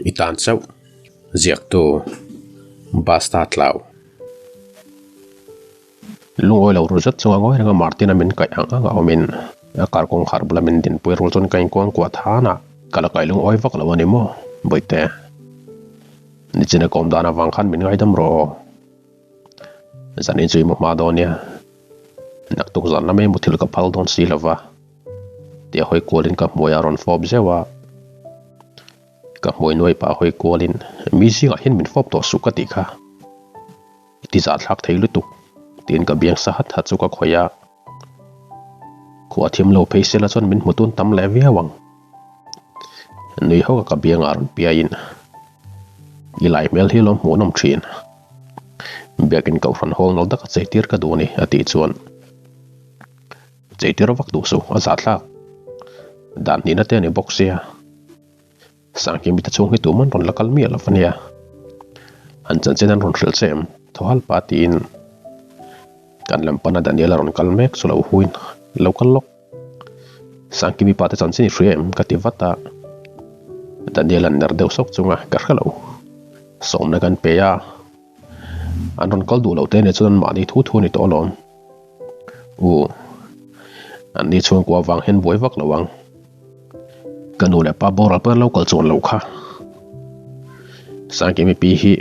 itan Chauh ziak tu Basta Tlau lungoi lo ru zat chunga ngoi ranga Martin amin kai anga ga omin akar kong khar bula min din pui rul chon kai kong kwa thana kala kai lung oi vak lawani mo boite ni chine kom dana wang khan min ngai dam ro zan in chui mo ma donia nak tuk zan na me muthil ka phal don si lawa te hoi kolin ka moya ron fob zewa ka moi noi pa hoi kolin mi si ga hin min fob to su ka ti kha ti za thak thei lu tuk tin ka biang sa hat chu ka khoya ko athim lo phaise la chon min mutun tam le wi awang nei ho ka biang aron pia in ilai mel hi lo mo nom thin biakin ka ran hol nol da ka cheitir ka du ni ati chuan cheitir wak du su a za thak dan ni na te ni boxia sangki mi ta chung hi tu man ron lakal mi ala fania an chan chen an ron hrel chem thoal patin kan lampana Daniela ron kalmek solo huin local lok sangki mi pate chan chini frame kativata Daniela ner deu sok chunga karkhalo somna kan peya an ron kal du lo te ne chun mani thu thu ni to lom u an ni chung kwa wang hen boi wak lawang kanu le pa bor pa local chon lo kha sangki mi pi hi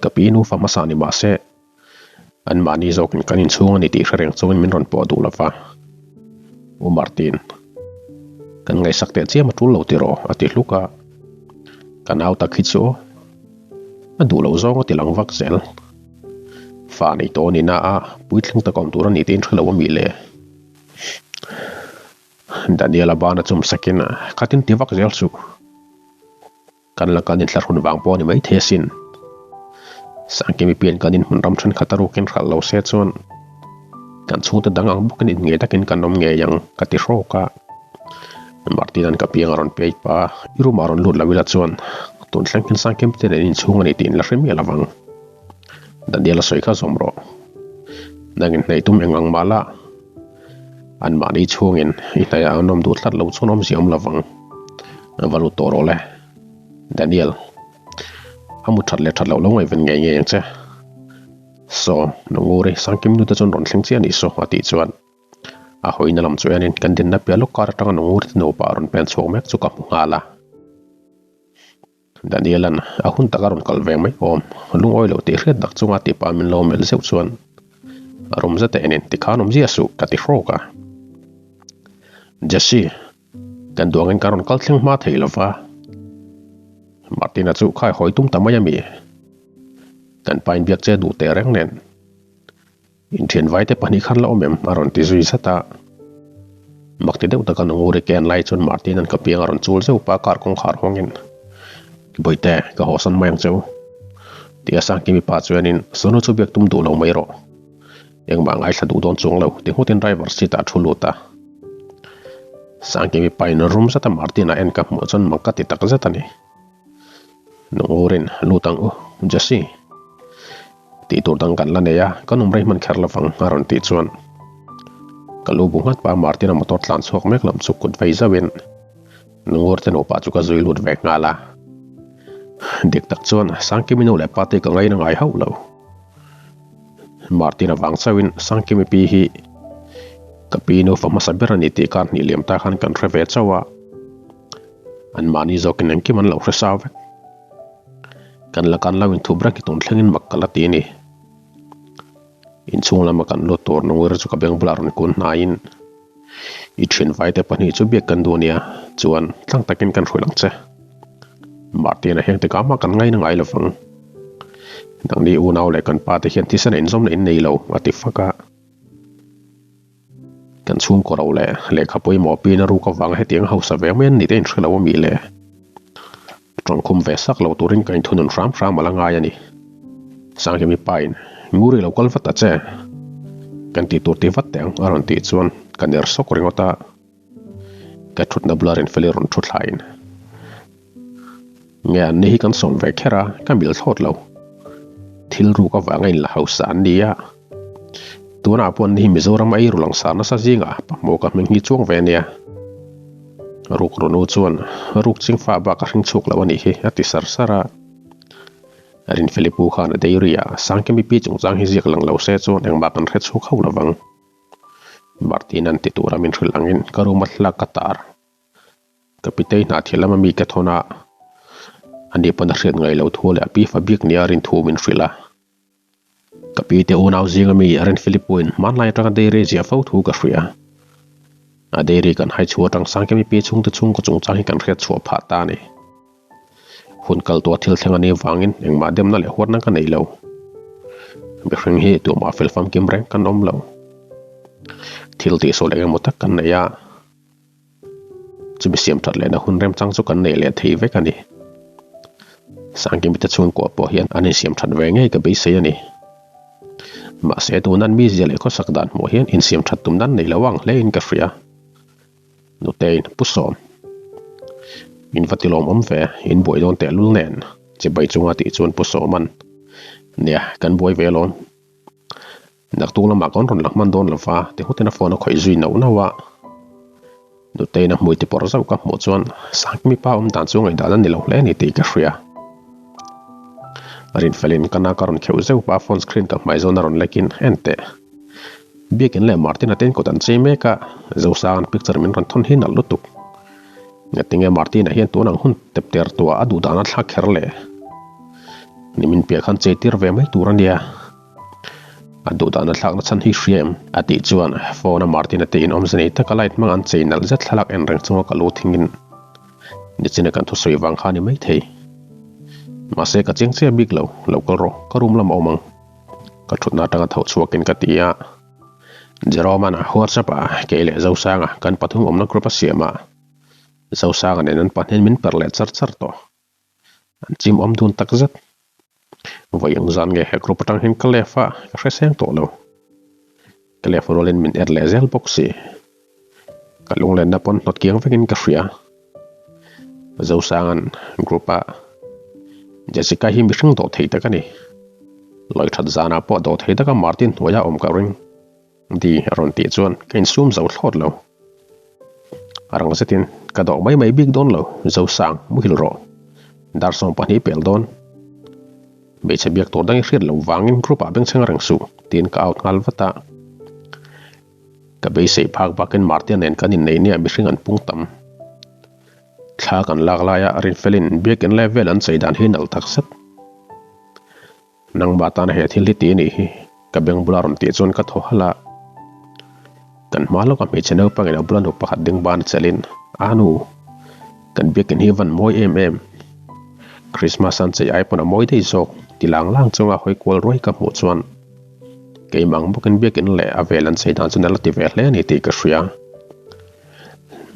kapinu famasani ma se an mani zokin kanin chunga ni ti reng chungin min ron po du lawa u Martin kan ngai sakte chiam atul lo tiro ati hluka kan au ta khicho adu lo zongo ti lang vak zel fa ni to ni na a puitling ta kom tura ni tin thlo mi le Daniela bana chum sakin katin ti vak zel su kan la kanin thlar hun wang po ni mai thesin sangki mi pian kanin mun ram than khataru ken khal lo se chon kan chu ta dangang bukan in nge takin kanom nge yang kati roka Martin an ka piang aron pe pa iru maron lut lawila chon ton thlangkin sangkem te in chunga ni tin la remi lawang Daniela soi kha somro nangin nei tum engang mala an mani chungin itaya anom du thlat lo chunom siam lawang valu torole Daniel amu thatle thatlo lo ngai ven nge nge che so nongore sangkim nu ta chon ron thleng chian iso ati chuan a hoina lam chuanin kan din na pia lo kar tanga nongor no paron pen chok mek chu ka ngala Danielan a hun ta karon kalve mai om lung oi lo te hret dak chunga ti pa min lo mel seu chuan rom za te enin ti khanom zia su ka ti hroka jasi kan duangin karon kal thleng ma theilowa Martina chu khai hoi tum tamaya mi kan pain biak che duhte reng nen in thian vai te pani khan la omem aron ti zui sata makti deuh taka nongure ken lai chon Martin an kapiang aron chul zeu pa kar kong khar hongin boite ka hosan mayang cheu tia sang kimi pa chuanin sono chu biak tum du lo mai ro yang ma ngai thla du don chung lo ti hotin driver sita thuluta sang kimi pa in room sata Martina en ka mo chon makati tak zatani nongorin lutang jasi ti tur tang kan la neya kanum rei man kher lawang aron ti chuan kalu bungat pa Martina motor tlan chok mek lam chuk kut vai zawin nongor ten opa chu ka zui lut vek ngala dik tak chuan sangkimi no le pate ka ngai na ngai hau lo Martina wang chawin sangkimi pi hi kapino famasaberani ti kan ni lem ta khan kan reve chawa an mani zokin em ki man lo hresaw kan la kan lawin thubra ki ton thlengin makkala ti ni in chung lama kan lo tor nongor chu ka beng bular kun nain I thin vai te pani chu biak kan dunia chuan tlang takin kan hruilang che Martin a heng te kama kan ngai na ngai lawang nang ni u naw le kan pa te hian thisan in zom in nei lo ati faka kan chung ko ro le khapoi mo pi na ru ka wang he tiang house ve men ni ten thlo mi le trong khum ve sak lo turin kain thunun ram malanga yani sang mi pain nguri lo kal fata che kan ti tur ti vat teng aron ti chuan kan er sok ringota ka thut na blur in feleron thut lain nge ni hi kan som ve khera kamil thot lo thil ru ka wangai la house an dia tuna pon ni mizoram ai rulang sa na sa jinga pa mo ka meng hi chuang ve nia ruk runu chuan ruk ching fa ba ka hring chuk lo ani hi ati sar sara arin Philippu khan a deiria sangkemi pi chungchang hi ziak lang lo se chuan engma kan hre chu khau lawang Martin an ti tura min thrilangin karumatla katar kapitei na thilama mi ka thona ani pan hriat ngai lo thule api fa bik ni arin thu min thrila kapite unaw ziakmi arin Philippu in manlai tanga deire zia fo thu ka hria a deire kan hai chu tang sangkemi pi chung te chung ko chungchang hi kan hriat chu pha ta ni hun kal to thil thleng ani wangin engma dem na le horna ka nei lo be hring hi tu ma fel fam kim reng kan om lo thil ti so le mo tak kan nei ya chimi siam that le na hun rem chang chu kan nei le thei ve kan ni sangkim ta chung ko po hian ani siam that ve ngai ka be se ani ma se tu nan mi zia le ko sakdan mo hian in siam that tum nan nei lawang le in ka fria no tein pusom in vatilom om ve in boy don te lul nen che bai chunga ti chun pusoman nia kan boy velon nak tu lama kon ron lakman don lawa te hotena phone khoi zui no na wa no te na moi te por zau ka mo chuan sakmi pa dan chu ngai da ni lo le ni te ka hria arin felin kana karon kheu zeu pa phone screen ka mai zona ron lekin ente biakin le Martin aten ko dan chei meka zau san picture min ron thon hin al lutuk ngatinge Martin hian tu nang hun tep ter tua adu dana thla kherle nimin pe khan che tir ve mai turania adu dana thlak na chan hi siam ati chuan phone Martin ate in omzani takalait mang an cheinal zat thlak en reng chunga kalu thingin nichine kan thu soi wang khani mai thei mase ka chengche big lo local ro karum lam omang ka thutna tanga thau chuakin ka tia jeromana WhatsApp a kele zau sanga kan pathum omna group a siama zau sanga nen pathen min perle char char to an chim om dun tak zat voyang zan nge he group tang hin kalefa ka hreseng to lo kalefa rolin min erle zel boxi kalung len na pon not kiang vekin ka hria zau sangan group a Jessica hi mi hring do thei ta kani loi that zana po do thei ta ka Martin hoya om ka ring di ron ti chuan kain sum zo thlot lo arang setin ka do mai big don lo zo sang mu hil ro dar som pani pel don be che biak to dang hriat lo wangin group a beng chang rang su tin ka out ngal vata ka be sei phak bakin Martin en kanin nei ni mi hring an pung tam thla kan lak laya arin felin biakin level an chei dan hin al tak sat nang ba tan he thil ti ni hi ka beng bularon ti chon ka tho hala kan malo ka me channel pangena bulan pakhat ding ban chalin anu kan biakin hi van moi Christmas an chei ai pona moi dei sok tilang lang chunga hoi kol roi ka mu chuan keimang bukan biakin le avelan chei dan chunala ti ve hle ni ti ka hria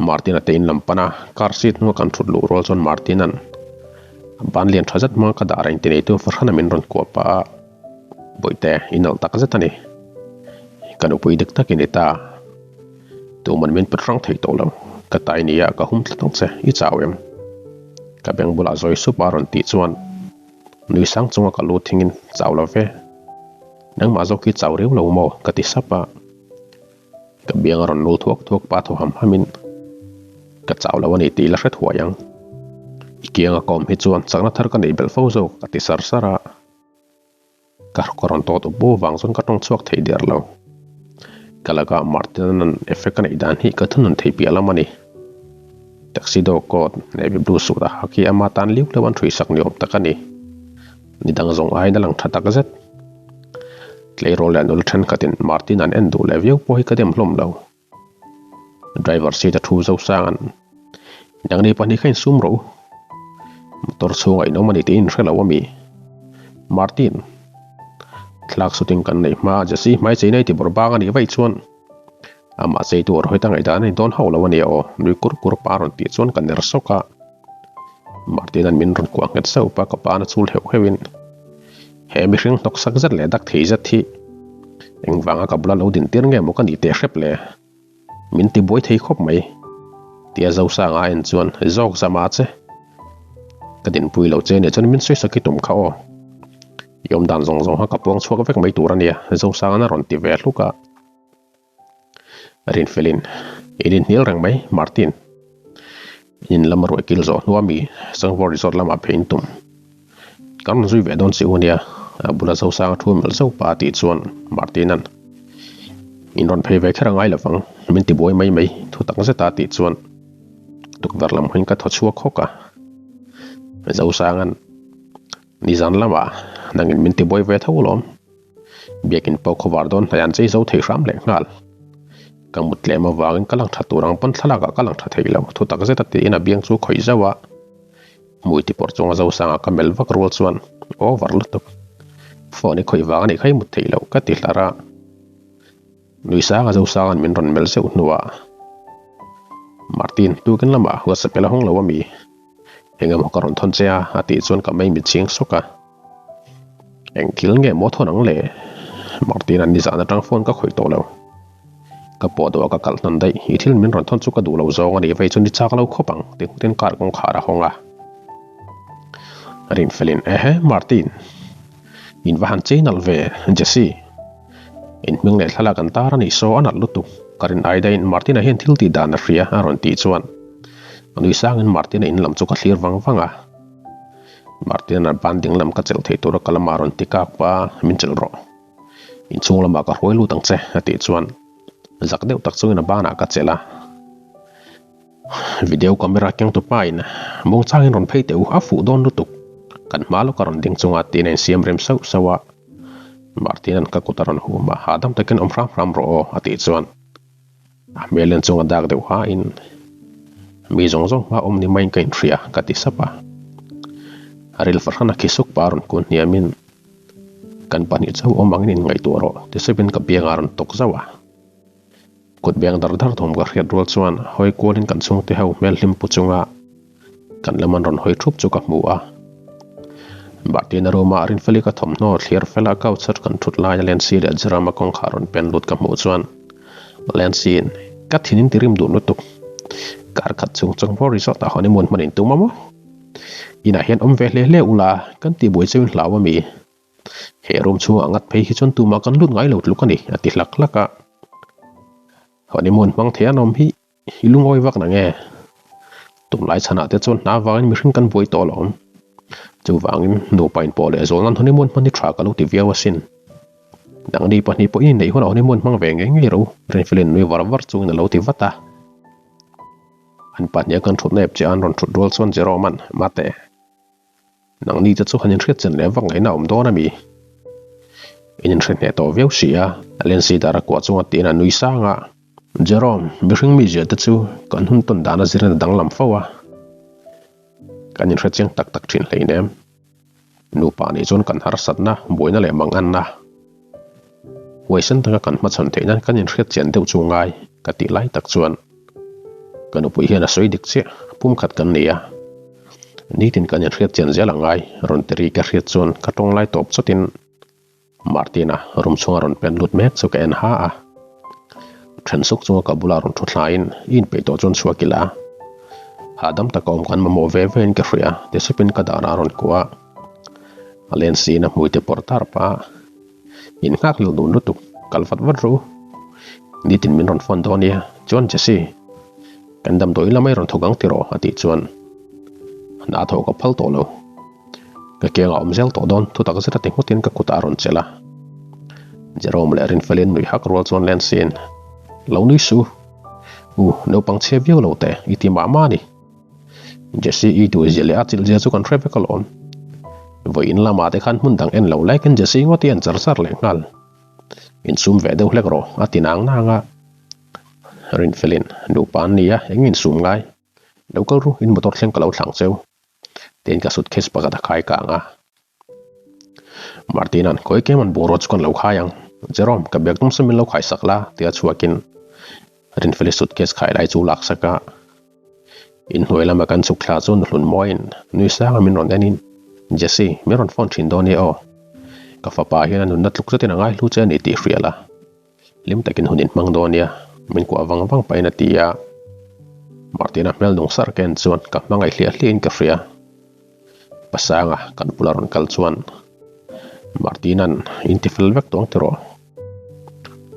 Martin atein lampana car seat no kan thut lu rol chon Martinan ban lian thazat ma ka da rain tinei tu farhana min ron ko pa boite inal tak zatani kan upui dik takin eta tu man min petrang thei to lo ka tai nia ka hum tlang che I chawem ka beng bula zoi su paron ti chuan nui sang chunga ka lu thingin chawla ve nang ma zo ki chaw reu lo mo ka ti sapa ka biang ron nul thuak pa tho ham hamin ka chawla wani ti la hret huayang ikianga kom hi chuan changna thar ka nei bel fo zo ka ti sar sara ka koron to to bo wang zon ka tong chuak thei der lo kalaga Martin an effect kan idan hi ka thunun thei piala mani taxi do ko ne bi blue su da haki ama tan liu lewan thui sak ni op takani ni dang zong ai na lang thatak zet klei roland ul than katin Martin an endu leveu po hi ka dem hlom lo driver seat a thu zo sangan dang ni pani khain sum ro motor chunga ino mani tin hrelo ami Martin thlak suting kan nei ma jasi mai cheinai ti borbang ani vai chuan ama sei tur hoi tangai da nei don hau lo ani o nui kur paron ti chuan kan ner soka Martin an min ron kwang het sau pa ka pa na chul heu hewin he mi hring tok sak zat le dak thei zat thi engwanga ka bula lo din tir nge mo kan I te hrep le min ti boi thei khop mai tia zo sa nga en chuan zok zama che kadin pui lo che ne chon min soi sakitum kha o yom dan zong ha ka pong chuak vek mai turania zo sa na ron ti ve hluka rin felin idin nil rang mai Martin in lamaroi kilzo nuami sangvor resort lama peintum kan zui ve don siunia bula zo sang thu mel zo pa ti chuan Martinan in ron phei ve khara ngai lawang min ti boi mai thu tak zeta ti chuan tukdar lam hin ka thochua khoka zo sangan ni zan lama nangin min ti boi ve thawlom biakin pau khowar don hayan chei zo thei ram le ngal kamut le ma wangin kalang thaturang pon thalaka kalang tha theilo thu tak zeta ti ina biang chu khoi zawa muiti por chunga zo sanga kamel vak rol chuan over lutuk phone khoi wang ni khai mut theilo ka ti hlara nui sanga zo sangan min ron mel se nuwa Martin tu kan lama wa sapela hong lawami engam karon thon chea ati chuan ka mai mi ching soka engkil nge mo thonang le Martin an ni zana tang phone ka khoi to lo ka podo ka kal nan dai hi thil min ron thon chu ka du lo zong ani vei chun ni chak lo khopang te ten kar kong khara honga rin felin Martin in vahan cheinal ve Jesse in ming le thala kan tar ani so anat lutu karin aida in Martin a hen thil ti dan ria aron ti chuan anui sang in Martin in lam chu ka thlir wanga Martin an banding lam ka chel thei tur kalamaron ti kak pa min chel ro in chung lama ka hoi lu tang che ati chuan zak deuh tak chungin a bana ka chela video camera kyang tu pain mong changin ron phei teu a fu don lutuk kan malo karon ding chunga tin en siam rem sau sawa Martinan ka kutaron huma hadam taken ram ro ati chuan melen chunga dak deuh ha in mi zong ma ni main kain thria ka ti sapa aril farhana kisuk paron kun niamin kan pani chau omangin ngai toro te sebin ka biangaron tok zawa kut biang dar thom ka riat rol chuan hoi kolin kan chung te hau mel hlim puchunga kan laman ron hoi thup chu ka mua Martin aroma arin feli ka thom no thlir fela ka uchat kan thut lai len si de jarama kong kharon pen lut ka mu chuan len sin ka thinin tirim du nutuk kar khat chung chung por resort a honeymoon manin tu mamo ina hian om ve le ula kan ti boi chewin hlawa mi he room chu angat phei hi chon tu ma kan lut ngai lo lukani ati hlak laka honeymoon mang thianom hi hilungoi wak na nge tum lai chana te chon na wangin mi hring kan boi to lom chu wangin no pain pole zol nan honeymoon mani thra ka lo ti viawa sin dang di pani po in nei hon honeymoon mang ve nge ro ren filen nui war chung na lo ti wata an pat nya kan thut nep che an ron thut rol chon zero man mate nang ni chu hanin thret chen le wang ngai na om do na mi in thret ne to veu sia alen si dara ko chunga ti na nui sanga Jerome bring mi je chu kan hun ton dana ziren dang lam fawa kan in recheng tak thin leinem nu pa ni chon kan har satna boina le mang anna weisen ta kan ma chan theina kan in rech chen deu chungai ka ti lai tak chuan kanu pui hian a soi dik che pum khat kan nia ni tin kan in rech chen zelangai ron teri ka rech chon ka tong lai top chotin Martina rum chunga ron pen lut mek chu ka en ha a than suk chunga ka bula ron thuthlain in pe to chon chuakila hadam ta kom kan mo ve ven ka ria te sepin ka dana ron kwa alen sina muite portar pa in ngak lu dun lutuk kalfat wadru nitin min ron fon donia John Jesse kandam doi lamai ron thogang tiro ati chuan na tho ka phal to lo ka ke ngam zel to don thu tak zeta te hutin ka kuta ron chela Jerome le rin felin nui hak rol chuan len sin lo nui su no pang che biu lo te iti ma ni Jesse i tu zele atil je chu kan trebe kalon voi in lama te khan mun dang en lo like en Jesse ngoti en char le ngal in sum ve deuh lek ro atinang na nga rin felin nu pan nia engin sum ngai lo kal ru in motor thleng kalo thlang cheu ten ka suitcase paga da khai ka nga Martinan koi keman boroch kon lo khayang Jerome ka bek tum samin lo khai sakla tia chuakin rin feli suitcase khai lai chu lak saka in hoila ma kan chukla chun hlun moin nui sang min ron enin Jesse meron phone thin doni o ka fa pa hian nun natluk chatin angai lu che ni ti hriala lim takin hunin mang donia min ko awang paina tia Martina mel dong sar ken chuan ka mangai hlia hlin ka hria pasanga kan pularon kal chuan Martinan intifel vek tong tero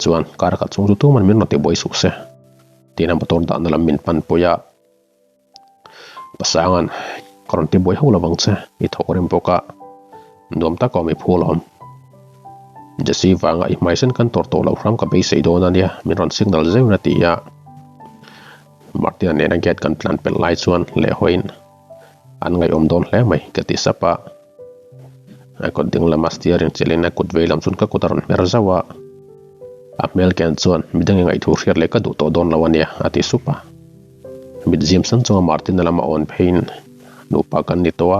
chuan kar ka chung tu man min no te boi sukse tina motor da nalam min pan poya pasangan koron ti boy hula bang cha I thorim boka nom ta ko mi phulom jasi wanga I maisen kan tor to lo ram ka be sei don ania min ron signal zeu na ti ya Martin ne na get kan plan pel lai chuan le hoin an ngai om don hle mai ka ti sapa a ko ding la master in chelena kut velam chun ka kutaron mer zawa a mel kan chuan midang ngai thu hriat le ka du to don lawania ati supa mid Jameson chunga Martin lama on pain no pa kan ni towa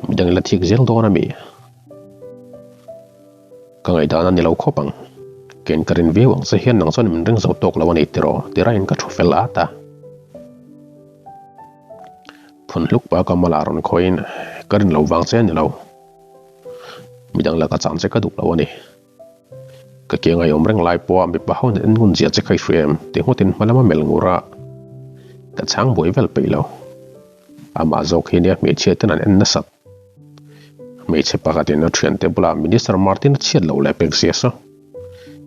midang la thik zel don ami ka ngai dana ni lo khopang ken karin vewang se hian nang chon min reng zo tok lawani tiro tirain ka thufel ata phun luk pa ka malaron khoin karin lo wang chen ni lo midang la ka chan che ka du lawani ka ke ngai om reng lai po mi pa hon en ngun zia che khai frem te hotin malama mel ngura ka chang boi vel pe lo ama zok hinia me che tan an na sat me che pa ka tin thian te bula minister Martin chiat lo le pek sia so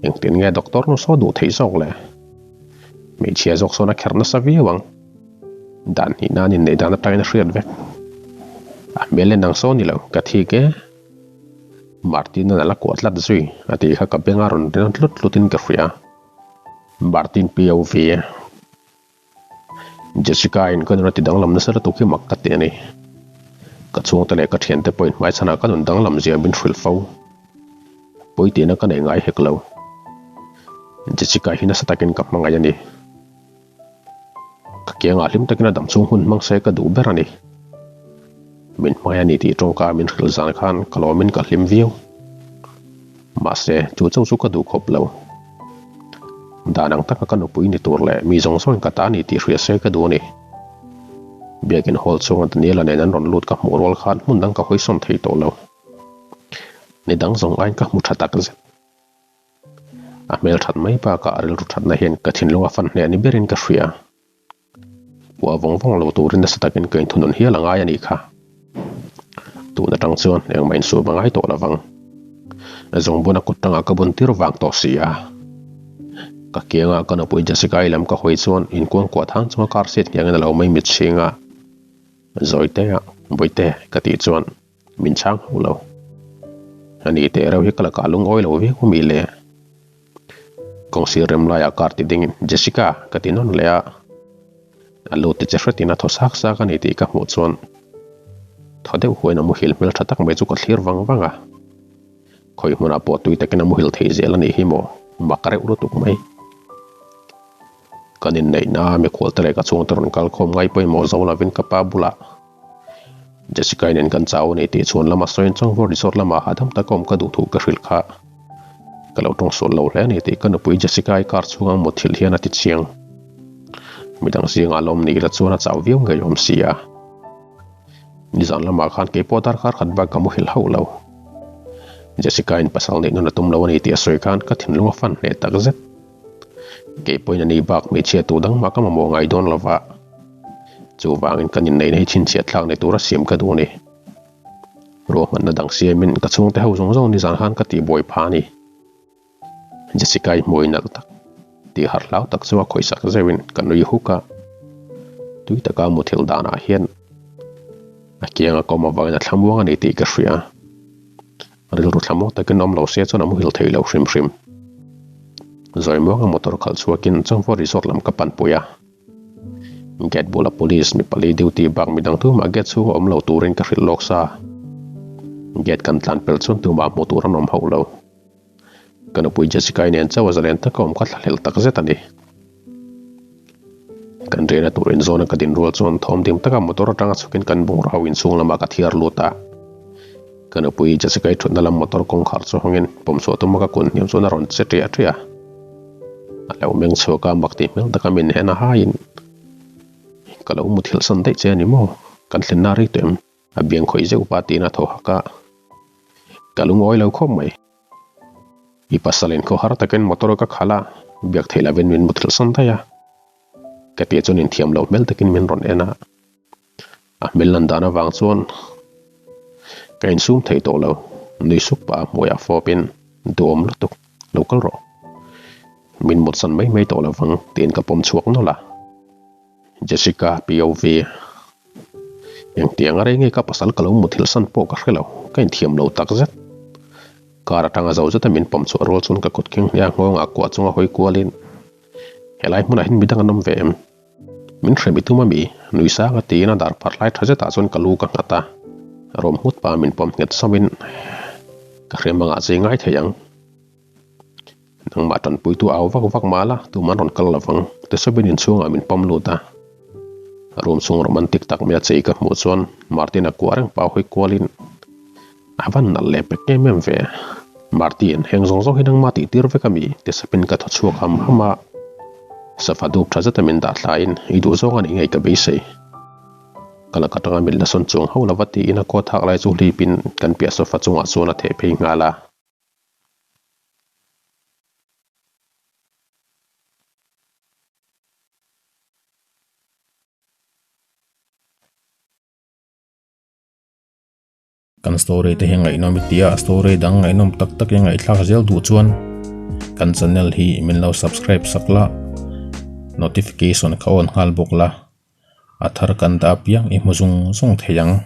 eng tin nge doctor no so du thei sok le me che zok so na kherna sa viwang dan hi na ni nei dan ta ina hriat ve a melen nang so ni lo ka thi ke Martin na la kwat lat zui ati kha ka benga ron den tlut tlutin ka fria Martin POV Jessica in kan rati dang lam na sar to ki mak ka te ni ka chung ta le ka thian te point mai chana ka nun dang lam zia bin fril fo poi te na ka nei ngai hek lo Jessica hina satakin kap manga yani ka ke nga lim takina dam chung hun mang se ka du berani min maya ni ti tong ka min khil zan khan kalomin ka hlim view ma se chu chau chu ka du khop lo danang taka ka no pui ni tur le mi zong song ka ta ni ti hria se ka du ni biakin hol chung at ni la ne nan ron lut ka murwal khan mun dang ka hoi son thei to lo ni dang zong ain ka mu thata ka zet a mel that mai pa ka aril ru that na hen ka thin lunga fan ne ni berin ka hria wa vong vong lo turin na satakin kain thunun hi langa ya ni kha tu na tang chuan eng main su bangai to lawang zong bona kutanga ka bun tir wang to sia ka kenga kana pui Jessica ilam ka hoi chuan in kuang kwa thang chuma kar set yang na lo mai mit chinga zoite ya boite ka ti chuan min chang ulo ani te raw hi kala ka lung oi lo vi mi le kong si rem la ya kar ti ding Jessica ka ti non le a alo te chefretina tho sak sa ka ni ti ka mu chuan thode huina mu hil mel thatak mai chu ka thlir wang wanga khoi muna po tui takina mu hil thei zel ani himo bakare urutuk mai kanin nei na me khol tere ka chung taron kal khom ngai poi mo zo lavin ka pa bula Jessica nen kan chaw nei ti chun lama soin chong vor resort lama hadam ta kom ka du thu ka hril kha kalau tong sol lo le ni ti kan pui Jessica ai kar chungang mo thil hian ati chiang midang siang alom ni la chuna chaw viu ngai om sia nizan lama khan ke potar kar khat ba ka mu hil hau lo Jessica in pasal nei non atum lo ni ti asoi khan ka thin lunga fan ne tak zet ke poina ni bak me che tu dang ma ka mo ngai don lova chu wangin kanin nei nei chin che thlang ne tura siam ka du ni ro man na dang siamin ka chung te ho zong zong ni zan han ka ti boy pha ni Jessica i moi nal tak ti har lau tak chuwa khoi sak zewin kan ri huka tui taka mu thil dana hian a kianga ko ma wangna thlamwanga ni ti ka hria ril ru thlamo takin om lo se chona mu hil thei lo hrim hrim zoi mwanga motor khal chuakin changfo resort lam ka pan puya get bola police mi pali duty bang midang tu ma get chu om lo turin ka hril lok sa get kan tlan pel chun tu ma motor anom ho lo kana pui Jessica nen chawa zalen ta kom ka thlel tak zetani kan rena turin zona ka din rol chon thom dim taka motor atanga chukin kan bung rawin chung lama ka thiar luta kana pui Jessica i thutna lam motor kong khar chu hongin pomso tu maka kun niam chona ron cheti atria alo meng choka makti mel taka min hena hain kalau muthil san dei che ni mo kan thlenna ri tem a biang khoi zeu pa ti na tho haka kalung oi lo khom mai I pasalen ko har taken motor ka khala biak thela ven min muthil san thaya ka te chon in thiam lo mel takin min ron ena a melan dana wang chon kain sum thei to lo ni suk pa moya fopin dom lutuk local ro min mot san mai mai to lo wang ten ka pom chuak no la Jessica POV yang tiang are nge ka pasal kalau muthil san po ka khelo kain thiam lo tak zet kara tanga zau zeta min pom chu rol chun ka kut king ya ngong a kwa chunga hoi kwalin helai mun a hin bidang nam ve em min thre bituma mi nuisa ka ti na dar par lai thaje ta chun kalu ka ngata rom hut pa min pom nget samin ka remanga che ngai theyang nang matan pui tu aw vak mala tu man ron kal lawang te sabin in chunga min pom luta rom sung romantic tak me chei ka mu chon martin a kuarang pa hoi kwalin avan na lepek em ve martin heng zong zong hinang mati tir ve kami te sapin ka thachuak ham hama safadu thazata min da thlain idu zong ani ngai ka be sei kala katanga mil na son chung ho lawati ina ko thak lai chu hlipin kan pia sofa chunga chuna the phei ngala kan story te henga inom itia story dang inom tak tak yang ngaithla zel du chuan kan channel hi min lo subscribe sakla notification ka on hal bokla athar kan da piang i muzung sung theyang